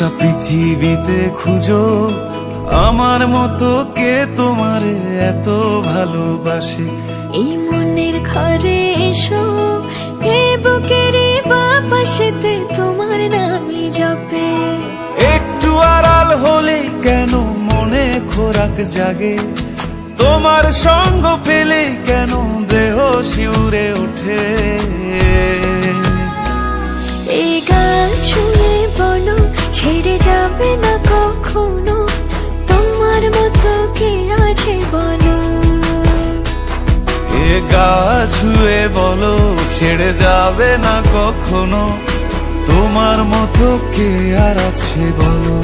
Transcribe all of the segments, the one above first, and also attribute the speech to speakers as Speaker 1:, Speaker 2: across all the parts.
Speaker 1: গোটা পৃথিবীতে খুঁজো আমার মতো কে তোমার এত ভালোবাসে।
Speaker 2: এই মনের ঘরে এসো, এ বুকের বাপাশেতে তোমার নামই জপে।
Speaker 1: একটু আড়াল হলে কেন মনে খোরাক জাগে, তোমার সঙ্গ পেলে কেন দেহ শিউরে ওঠে।
Speaker 2: এই গান ছুঁয়ে বলো ছেড়ে যাবে না কখনো, তোমার মতো কে আছে বলো।
Speaker 1: এ গা ছুঁয়ে বলো ছেড়ে যাবে না কখনো, তোমার মতো কে আর আছে বলো।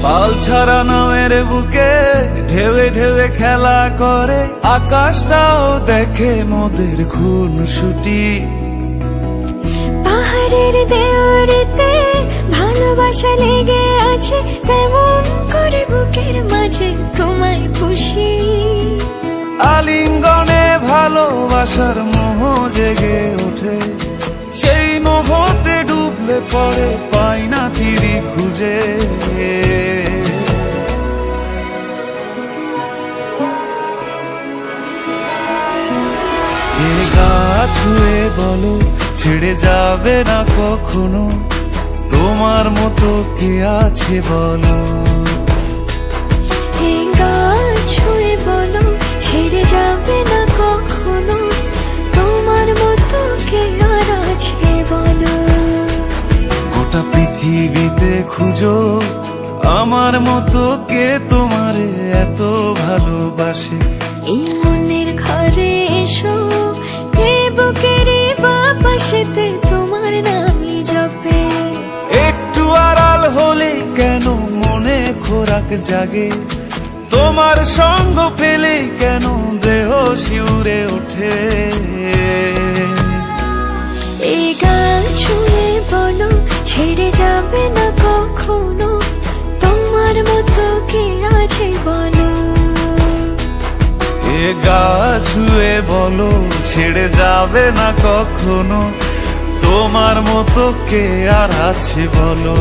Speaker 1: পাল ছাড়া নামের বুকে ঢেউে ঢেউে খেলা করে, আকাশটাও দেখে মোদের খুনসুটি।
Speaker 2: পাহাড়ের দেওয়ারিতে ভালোবাসা লেগে আছে, তেমন করে বুকের মাঝে তোমায় পুষি।
Speaker 1: আলিঙ্গনে ভালোবাসার মোহ জেগে ওঠে, সেই মোহতে ডুবলে পড়ে পাই না তীরি খুঁজে। এ গা ছুঁয়ে বলো ছেড়ে যাবে না কখনো, তোমার মতো কে আছে বলো।
Speaker 2: এই গান ছুঁয়ে বলো ছেড়ে যাবে না কখনো, তোমার মতো কে আর আছে বলো।
Speaker 1: গোটা পৃথিবীতে খুঁজো আমার মতো কে তোমার এত ভালোবাসে।
Speaker 2: এই মনের ঘরে এসো, এ বুকের বাপাশেতে তোমার নামই জপে।
Speaker 1: একটু আড়াল হলে কেন মনে খোরাক জাগে, তোমার সঙ্গ পেলে কেন দেহ শিউরে ওঠে।
Speaker 2: এই গান ছুঁয়ে বলো ছেড়ে যাবে না কখনো, তোমার মতো কে আছে বলো।
Speaker 1: এ গা ছুঁয়ে বলো ছেড়ে যাবে না কখনো, তোমার মতো কে আর আছে বলো।